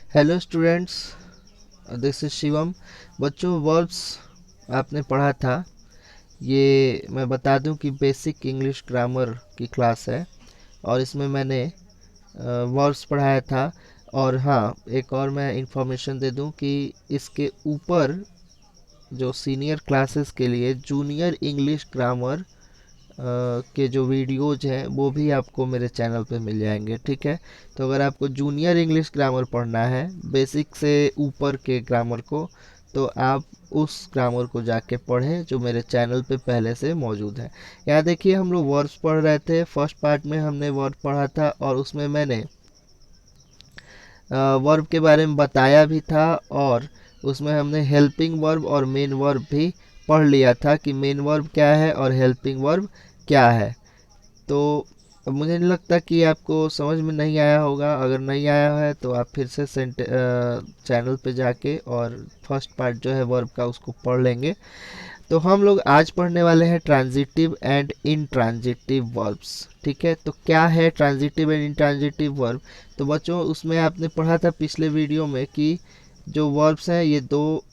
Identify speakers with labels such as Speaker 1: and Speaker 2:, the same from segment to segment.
Speaker 1: Hello students, this is Shivam. बच्चों, verbs आपने पढ़ा था। ये मैं बता दूं कि बेसिक इंग्लिश ग्रामर की क्लास है और इसमें मैंने वर्ब्स पढ़ाया था। और हाँ, एक और मैं इंफॉर्मेशन दे दूं कि इसके ऊपर जो सीनियर क्लासेस के लिए जूनियर इंग्लिश ग्रामर के जो वीडियोज हैं वो भी आपको मेरे चैनल पे मिल जाएंगे। ठीक है, तो अगर आपको जूनियर इंग्लिश ग्रामर पढ़ना है, बेसिक से ऊपर के ग्रामर को, तो आप उस ग्रामर को जाके पढ़ें जो मेरे चैनल पे पहले से मौजूद है। यहाँ देखिए, हम लोग वर्ड्स पढ़ रहे थे। फर्स्ट पार्ट में हमने वर्ड पढ़ा था और उसमें मैंने वर्ब के बारे में बताया भी था, और उसमें हमने हेल्पिंग वर्ब और मेन वर्ब भी पढ़ लिया था कि मेन वर्ब क्या है और हेल्पिंग वर्ब क्या है। तो अब मुझे नहीं लगता कि आपको समझ में नहीं आया होगा। अगर नहीं आया है तो आप फिर से चैनल पे जाके और फर्स्ट पार्ट जो है वर्ब का उसको पढ़ लेंगे। तो हम लोग आज पढ़ने वाले हैं ट्रांजिटिव एंड इनट्रांजिटिव वर्ब्स। ठीक है, तो क्या है ट्रांजिटिव एंड इनट्रांजिटिव वर्ब? तो बच्चों, उसमें आपने पढ़ा था पिछले वीडियो में कि जो वर्ब्स हैं ये दो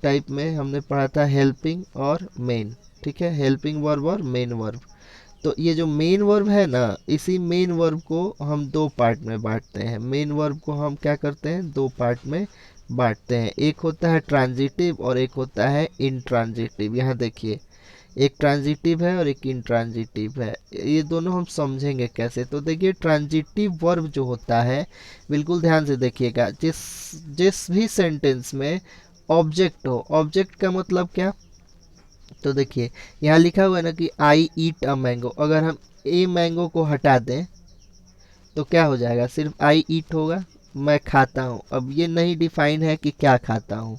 Speaker 1: टाइप में हमने पढ़ा था, हेल्पिंग और मेन। ठीक है, हेल्पिंग वर्ब और मेन वर्ब। तो ये जो मेन वर्ब है ना, इसी मेन वर्ब को हम दो पार्ट में बांटते हैं। मेन वर्ब को हम क्या करते हैं, दो पार्ट में बांटते हैं। एक होता है ट्रांजिटिव और एक होता है इनट्रांजिटिव। यहाँ देखिए, एक ट्रांजिटिव है और एक इनट्रांजिटिव है। ये दोनों हम समझेंगे कैसे। तो देखिए, ट्रांजिटिव वर्ब जो होता है, बिल्कुल ध्यान से देखिएगा, जिस जिस भी सेंटेंस में ऑब्जेक्ट हो। ऑब्जेक्ट का मतलब क्या? तो देखिए, यहाँ लिखा हुआ है ना कि आई ईट अ मैंगो। अगर हम ए मैंगो को हटा दें तो क्या हो जाएगा? सिर्फ आई ईट होगा, मैं खाता हूँ। अब ये नहीं डिफाइन है कि क्या खाता हूँ,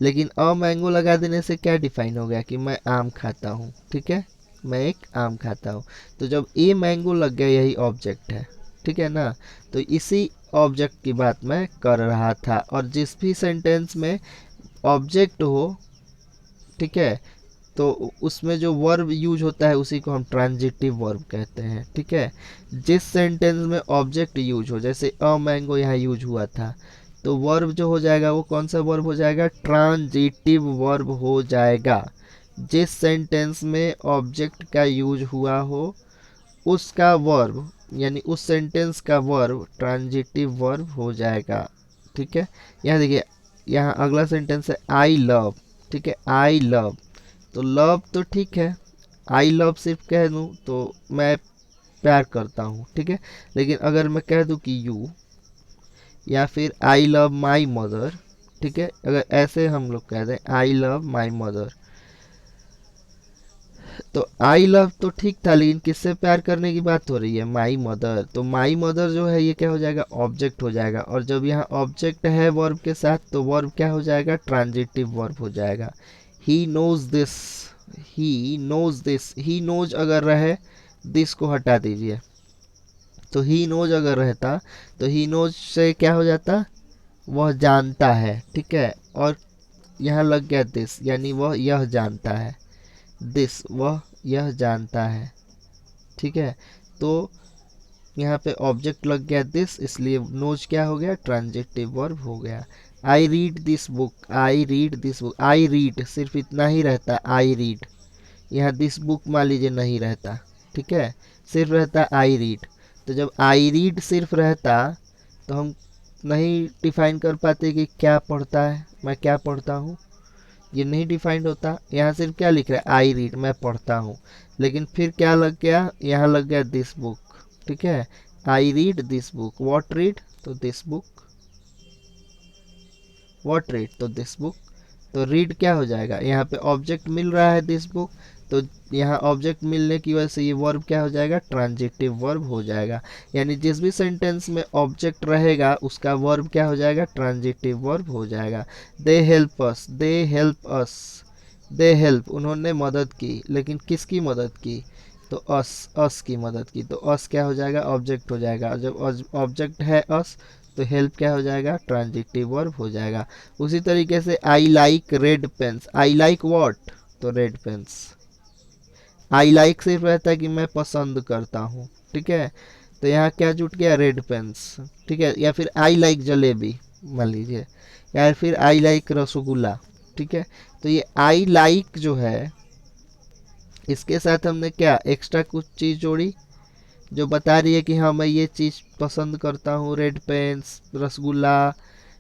Speaker 1: लेकिन अ मैंगो लगा देने से क्या डिफाइन हो गया कि मैं आम खाता हूँ। ठीक है, मैं एक आम खाता हूँ। तो जब ए मैंगो लग गया, यही ऑब्जेक्ट है। ठीक है ना? तो इसी ऑब्जेक्ट की बात मैं कर रहा था। और जिस भी सेंटेंस में ऑब्जेक्ट हो, ठीक है, तो उसमें जो वर्ब यूज होता है उसी को हम ट्रांजिटिव वर्ब कहते हैं। ठीक है, जिस सेंटेंस में ऑब्जेक्ट यूज हो, जैसे अ मैंगो यहाँ यूज हुआ था, तो वर्ब जो हो जाएगा वो कौन सा वर्ब हो जाएगा? ट्रांजिटिव वर्ब हो जाएगा। जिस सेंटेंस में ऑब्जेक्ट का यूज हुआ हो उसका वर्ब, यानी उस सेंटेंस का वर्ब ट्रांजिटिव वर्ब हो जाएगा। ठीक है, यहाँ देखिए, यहाँ अगला सेंटेंस है आई लव। ठीक है, आई लव। तो लव तो ठीक है, आई लव सिर्फ कह दूं तो मैं प्यार करता हूँ। ठीक है, लेकिन अगर मैं कह दूं कि यू, या फिर आई लव माई मदर, ठीक है, अगर ऐसे हम लोग कह दें आई लव माई मदर, तो आई लव तो ठीक था, लेकिन किससे प्यार करने की बात हो रही है? My mother. तो माई मदर जो है ये क्या हो जाएगा? ऑब्जेक्ट हो जाएगा। और जब यहाँ ऑब्जेक्ट है वर्ब के साथ, तो वर्ब क्या हो जाएगा? ट्रांजिटिव वर्ब हो जाएगा। He knows this, he knows this. He knows अगर रहे, दिस को हटा दीजिए, तो ही नोज अगर रहता तो ही नोज से क्या हो जाता? वह जानता है। ठीक है, और यहाँ लग गया दिस, यानी वह यह जानता है। दिस, वह यह जानता है। ठीक है, तो यहाँ पे ऑब्जेक्ट लग गया दिस, इसलिए नोज क्या हो गया? ट्रांजिटिव वर्ब हो गया। I read this book, I read this book. I read सिर्फ इतना ही रहता, आई रीड। यहाँ दिस बुक मान लीजिए नहीं रहता। ठीक है, सिर्फ रहता आई रीड। तो जब आई रीड सिर्फ रहता तो हम नहीं डिफाइन कर पाते कि क्या पढ़ता है, मैं क्या पढ़ता हूँ। ये नहीं डिफाइंड होता। यहाँ सिर्फ क्या लिख रहा है? आई रीड, मैं पढ़ता हूँ। लेकिन फिर क्या लग गया? यहाँ लग गया दिस बुक। ठीक है, I read this book. What read? तो दिस बुक। What read? तो दिस बुक। तो रीड क्या हो जाएगा? यहाँ पे ऑब्जेक्ट मिल रहा है दिस बुक, तो यहाँ ऑब्जेक्ट मिलने की वजह से ये वर्ब क्या हो जाएगा? ट्रांजिटिव वर्ब हो जाएगा। यानी जिस भी सेंटेंस में ऑब्जेक्ट रहेगा उसका वर्ब क्या हो जाएगा? ट्रांजिटिव वर्ब हो जाएगा। They help us, they help us. They help, उन्होंने मदद की, लेकिन किसकी मदद की? तो अस की मदद की। तो अस क्या हो जाएगा? ऑब्जेक्ट हो जाएगा। जब ऑब्जेक्ट है अस, तो हेल्प क्या हो जाएगा? ट्रांजिटिव वर्ब हो जाएगा। उसी तरीके से I like red pens. I like what? तो रेड पेन्स। आई लाइक सिर्फ रहता है कि मैं पसंद करता हूँ। ठीक है, तो यहाँ क्या जुट गया? Red pens. ठीक है, या फिर आई लाइक जलेबी। मान लीजिए, या फिर आई लाइक रसगुल्ला। ठीक है, तो ये आई लाइक जो है इसके साथ हमने क्या एक्स्ट्रा कुछ चीज़ जोड़ी जो बता रही है कि हाँ मैं ये चीज़ पसंद करता हूँ, रेड पेन्स, रसगुल्ला,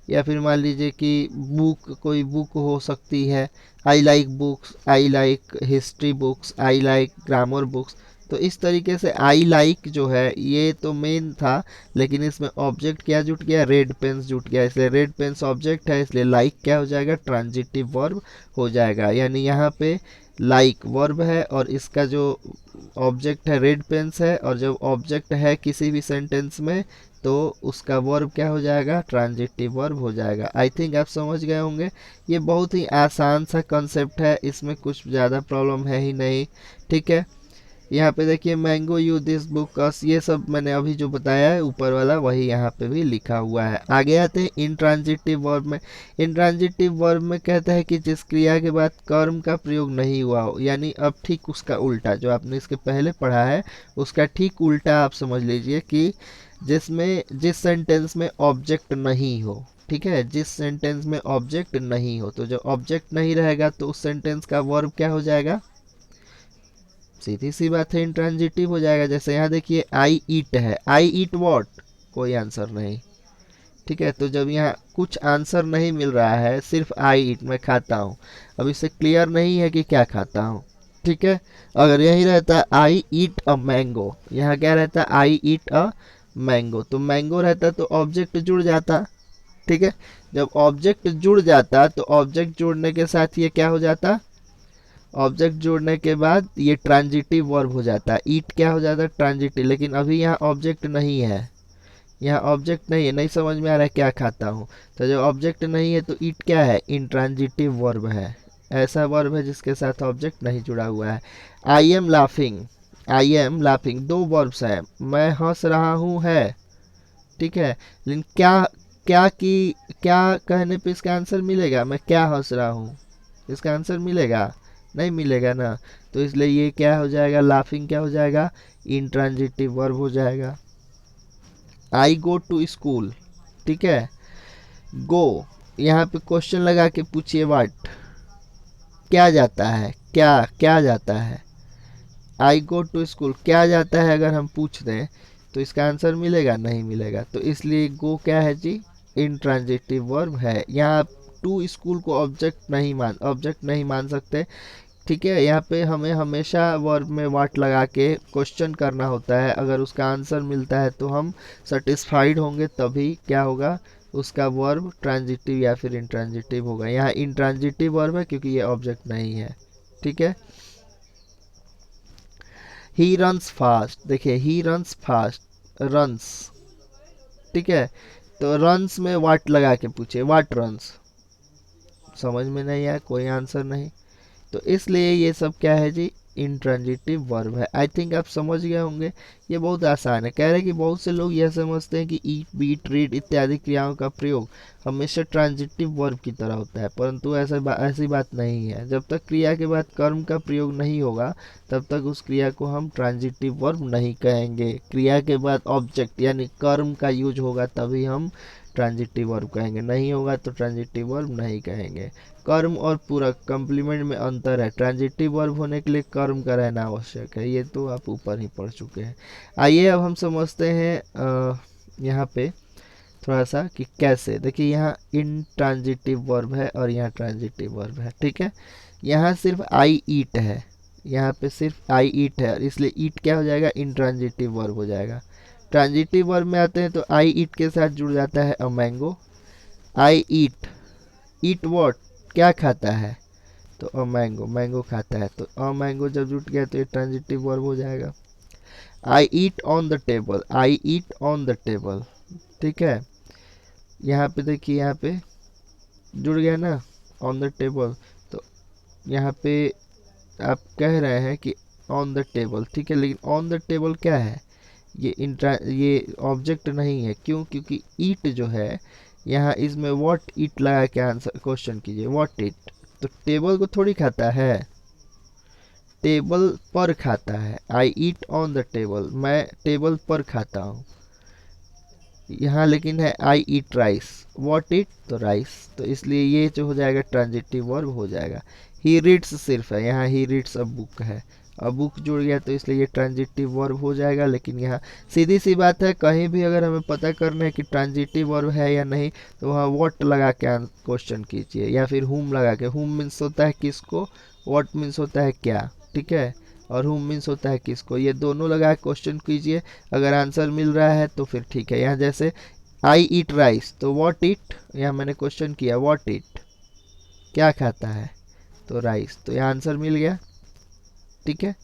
Speaker 1: या फिर मान लीजिए कि बुक, कोई बुक हो सकती है, I like books, I like history books, I like grammar books. तो इस तरीके से आई लाइक जो है ये तो मेन था, लेकिन इसमें ऑब्जेक्ट क्या जुट गया, रेड पेन्स जुट गया, इसलिए रेड पेन्स ऑब्जेक्ट है, इसलिए लाइक क्या हो जाएगा, ट्रांजिटिव वर्ब हो जाएगा। यानी यहाँ पे लाइक वर्ब है और इसका जो ऑब्जेक्ट है रेड पेन्स है, और जब ऑब्जेक्ट है किसी भी सेंटेंस में तो उसका वर्ब क्या हो जाएगा, ट्रांजिटिव वर्ब हो जाएगा। आई थिंक आप समझ गए होंगे। ये बहुत ही आसान सा कंसेप्ट है, इसमें कुछ ज़्यादा प्रॉब्लम है ही नहीं। ठीक है, यहाँ पे देखिए मैंगो यू दिस बुक अस, ये सब मैंने अभी जो बताया है ऊपर वाला वही यहाँ पे भी लिखा हुआ है। आगे आते हैं इंट्रांजिटिव वर्ब में। इंट्रांजिटिव वर्ब में कहता है कि जिस क्रिया के बाद कर्म का प्रयोग नहीं हुआ हो, यानी अब ठीक उसका उल्टा, जो आपने इसके पहले पढ़ा है उसका ठीक उल्टा आप समझ लीजिए कि जिस सेंटेंस में ऑब्जेक्ट नहीं हो। ठीक है, जिस सेंटेंस में ऑब्जेक्ट नहीं हो, तो जब ऑब्जेक्ट नहीं रहेगा तो उस सेंटेंस का वर्ब क्या हो जाएगा, सीधी सी बात है, इंट्रांजिटिव हो जाएगा। जैसे यहाँ देखिए आई ईट है, आई ईट वॉट, कोई आंसर नहीं। ठीक है, तो जब यहाँ कुछ आंसर नहीं मिल रहा है, सिर्फ आई ईट, मैं खाता हूँ, अब इससे क्लियर नहीं है कि क्या खाता हूँ। ठीक है, अगर यही रहता आई ईट अ मैंगो, यहाँ क्या रहता आई ईट अ मैंगो, तो मैंगो रहता तो ऑब्जेक्ट जुड़ जाता। ठीक है, जब ऑब्जेक्ट जुड़ जाता तो ऑब्जेक्ट जुड़ने के साथ ये क्या हो जाता, ऑब्जेक्ट जोड़ने के बाद ये ट्रांजिटिव वर्ब हो जाता है, ईट क्या हो जाता है, ट्रांजिटिव। लेकिन अभी यहाँ ऑब्जेक्ट नहीं है, यहाँ ऑब्जेक्ट नहीं है, नहीं समझ में आ रहा है क्या खाता हूँ, तो जब ऑब्जेक्ट नहीं है तो ईट क्या है, इंट्रांजिटिव वर्ब है, ऐसा वर्ब है जिसके साथ ऑब्जेक्ट नहीं जुड़ा हुआ है। I am laughing, I am laughing दो वर्ब्स हैं, मैं हंस रहा हूँ है। ठीक है, लेकिन क्या क्या की क्या कहने पे इसका आंसर मिलेगा, मैं क्या हंस रहा हूँ, इसका आंसर मिलेगा, नहीं मिलेगा ना। तो इसलिए ये क्या हो जाएगा, लाफिंग क्या हो जाएगा, इंट्रांजिटिव वर्ब हो जाएगा। आई गो टू स्कूल। ठीक है, गो यहाँ पे क्वेश्चन लगा के पूछिए व्हाट, क्या जाता है, क्या क्या जाता है, आई गो टू स्कूल क्या जाता है, अगर हम पूछ दें तो इसका आंसर मिलेगा, नहीं मिलेगा। तो इसलिए गो क्या है जी, इंट्रांजिटिव वर्ब है। यहाँ टू स्कूल को ऑब्जेक्ट नहीं मान सकते। ठीक है, यहाँ पे हमें हमेशा वर्ब में वाट लगा के क्वेश्चन करना होता है, अगर उसका आंसर मिलता है तो हम सेटिस्फाइड होंगे, तभी क्या होगा, उसका वर्ब ट्रांजिटिव या फिर इंट्रांजिटिव होगा। यहाँ इंट्रांजिटिव वर्ब है क्योंकि ये ऑब्जेक्ट नहीं है। ठीक है, ही रन्स फास्ट, देखिए ही रन्स फास्ट, रन्स। ठीक है, तो रन्स में वाट लगा के पूछे, वाट रन्स, समझ में नहीं आया, कोई आंसर नहीं। तो इसलिए ये सब क्या है जी, इंट्रांजिटिव वर्ब है। आई थिंक आप समझ गए होंगे, ये बहुत आसान है। कह रहे हैं कि बहुत से लोग यह समझते हैं कि ईट, बीट, रीड इत्यादि क्रियाओं का प्रयोग हमेशा ट्रांजिटिव वर्ब की तरह होता है, परंतु ऐसी बात नहीं है। जब तक क्रिया के बाद कर्म का प्रयोग नहीं होगा तब तक उस क्रिया को हम ट्रांजिटिव वर्ब नहीं कहेंगे। क्रिया के बाद ऑब्जेक्ट यानी कर्म का यूज होगा तभी हम ट्रांजिटिव वर्ब कहेंगे, नहीं होगा तो ट्रांजिटिव वर्ब नहीं कहेंगे। कर्म और पूरक कंप्लीमेंट में अंतर है, ट्रांजिटिव वर्ब होने के लिए कर्म का रहना आवश्यक है, ये तो आप ऊपर ही पढ़ चुके हैं। आइए अब हम समझते हैं यहाँ पे थोड़ा सा कि कैसे। देखिए यहाँ इंट्रांजिटिव वर्ब है और यहाँ ट्रांजिटिव वर्ब है। ठीक है, यहाँ सिर्फ आई ईट है, यहाँ पे सिर्फ आई ईट है, इसलिए ईट क्या हो जाएगा, इंट्रांजिटिव वर्ब हो जाएगा। ट्रांजिटिव वर्ब में आते हैं तो आई ईट के साथ जुड़ जाता है a mango, I eat, eat what क्या खाता है, तो अ मैंगो, मैंगो खाता है, तो अ मैंगो जब जुट गया तो ये ट्रांजिटिव वर्ब हो जाएगा। I eat on the table, I eat on the table. ठीक है, यहाँ पे देखिए, यहाँ पे जुड़ गया ना ऑन द टेबल, तो यहाँ पे आप कह रहे हैं कि ऑन द टेबल। ठीक है, लेकिन ऑन द टेबल क्या है, ये ऑब्जेक्ट नहीं है। क्यों, क्योंकि ईट जो है यहाँ इसमें व्हाट ईट लगा के आंसर क्वेश्चन कीजिए, व्हाट ईट, तो टेबल को थोड़ी खाता है, टेबल पर खाता है। आई ईट ऑन द टेबल, मैं टेबल पर खाता हूँ। ठीक है, तो यहाँ पे क्या हो जाएगा, I eat on the table, मैं टेबल पर खाता हूँ। ठीक है, तो यहाँ पे क्या हो जाएगा, I eat on the table, मैं टेबल पर खाता हूँ। ठीक है, तो यहाँ पे क्या हो जाएगा, I eat on the table, मैं टेबल पर खाता हूँ। यहाँ लेकिन है आई ईट राइस, व्हाट ईट तो राइस, तो इसलिए ये जो हो जाएगा ट्रांजिटिव वर्ब हो जाएगा। ही रीड्स सिर्फ है, यहाँ ही रीड्स अ बुक है, अ बुक जुड़ गया तो इसलिए ये ट्रांजिटिव वर्ब हो जाएगा। लेकिन यहाँ सीधी सी बात है, कहीं भी अगर हमें पता करना है कि ट्रांजिटिव वर्ब है या नहीं तो वहाँ व्हाट लगा के क्वेश्चन कीजिए, या फिर हुम लगा के। हुम मीन्स होता है किसको, व्हाट मीन्स होता है क्या, ठीक है, और हुम मीन्स होता है किसको, ये दोनों लगा के क्वेश्चन कीजिए। अगर आंसर मिल रहा है तो फिर ठीक है। यहाँ जैसे आई ईट राइस तो व्हाट ईट, यहाँ मैंने क्वेश्चन किया व्हाट ईट, क्या खाता है, तो राइस, तो यहाँ आंसर मिल गया, ठीक है।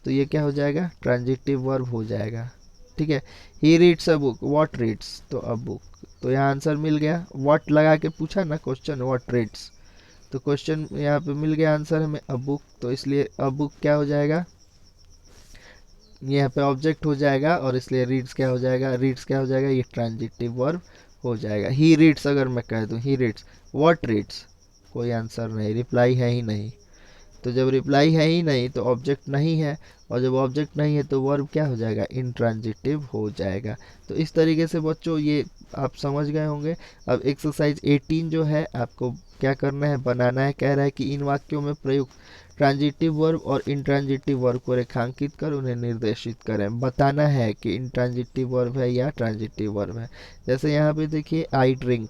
Speaker 1: तो ये क्या हो जाएगा, ट्रांजिटिव वर्ब हो जाएगा, ठीक है। He reads a book, what reads तो अ बुक, तो यहाँ आंसर मिल गया। व्हाट लगा के पूछा ना क्वेश्चन, व्हाट रीड्स, तो क्वेश्चन यहाँ पे मिल गया आंसर हमें अ बुक, तो इसलिए अ बुक क्या हो जाएगा, यहाँ पे ऑब्जेक्ट हो जाएगा, और इसलिए रीड्स क्या हो जाएगा, रीड्स क्या हो जाएगा, ये ट्रांजिटिव वर्ब हो जाएगा। ही रीड्स अगर मैं कह दूँ ही रीड्स, व्हाट रीड्स, कोई आंसर नहीं, रिप्लाई है ही नहीं। तो जब रिप्लाई है ही नहीं तो ऑब्जेक्ट नहीं है, और जब ऑब्जेक्ट नहीं है तो वर्ब क्या हो जाएगा, इंट्रांजिटिव हो जाएगा। तो इस तरीके से बच्चों ये आप समझ गए होंगे। अब एक्सरसाइज 18 जो है आपको क्या करना है, बनाना है। कह रहा है कि इन वाक्यों में प्रयुक्त ट्रांजिटिव वर्ब और इंट्रांजिटिव वर्ब को रेखांकित कर उन्हें निर्देशित करें। बताना है कि इंट्रांजिटिव वर्ब है या ट्रांजिटिव वर्ब है। जैसे यहाँ पे देखिए आई ड्रिंक,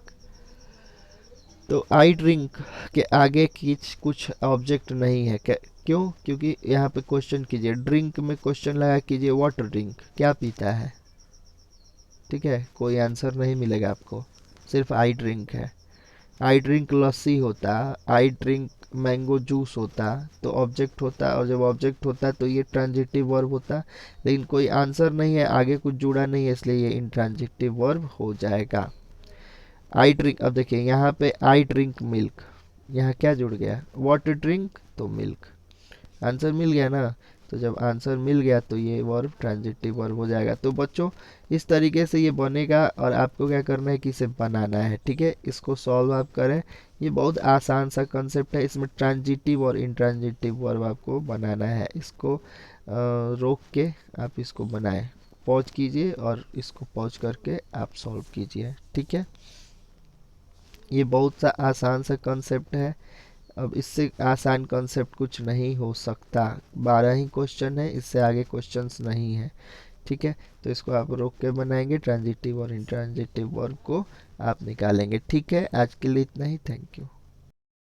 Speaker 1: तो आई ड्रिंक के आगे की कुछ ऑब्जेक्ट नहीं है, क्यों, क्योंकि यहाँ पे क्वेश्चन कीजिए, ड्रिंक में क्वेश्चन लगा कीजिए वाटर ड्रिंक, क्या पीता है, ठीक है, कोई आंसर नहीं मिलेगा आपको, सिर्फ आई ड्रिंक है। आई ड्रिंक लस्सी होता, आई ड्रिंक मैंगो जूस होता तो ऑब्जेक्ट होता, और जब ऑब्जेक्ट होता तो ये ट्रांजिटिव वर्ब होता, लेकिन कोई आंसर नहीं है, आगे कुछ जुड़ा नहीं है, इसलिए ये इंट्रांजिटिव वर्ब हो जाएगा। आई ड्रिंक, अब देखिए यहाँ पे आई ड्रिंक मिल्क, यहाँ क्या जुड़ गया, वाटर ड्रिंक तो मिल्क, आंसर मिल गया ना। तो जब आंसर मिल गया तो ये वर्ब ट्रांजिटिव वर्ब हो जाएगा। तो बच्चों इस तरीके से ये बनेगा, और आपको क्या करना है कि इसे बनाना है, ठीक है। इसको सॉल्व आप करें, ये बहुत आसान सा कंसेप्ट है, इसमें ट्रांजिटिव और इंट्रांजिटिव वर्ब आपको बनाना है। इसको रोक के आप इसको बनाएं, पॉज कीजिए और इसको पॉज करके आप सॉल्व कीजिए, ठीक है। ये बहुत सा आसान सा कंसेप्ट है, अब इससे आसान कंसेप्ट कुछ नहीं हो सकता। 12 ही क्वेश्चन है, इससे आगे क्वेश्चंस नहीं है, ठीक है। तो इसको आप रोक के बनाएंगे, ट्रांजिटिव और इंट्रांजिटिव वर्ब को आप निकालेंगे, ठीक है। आज के लिए इतना ही, थैंक यू।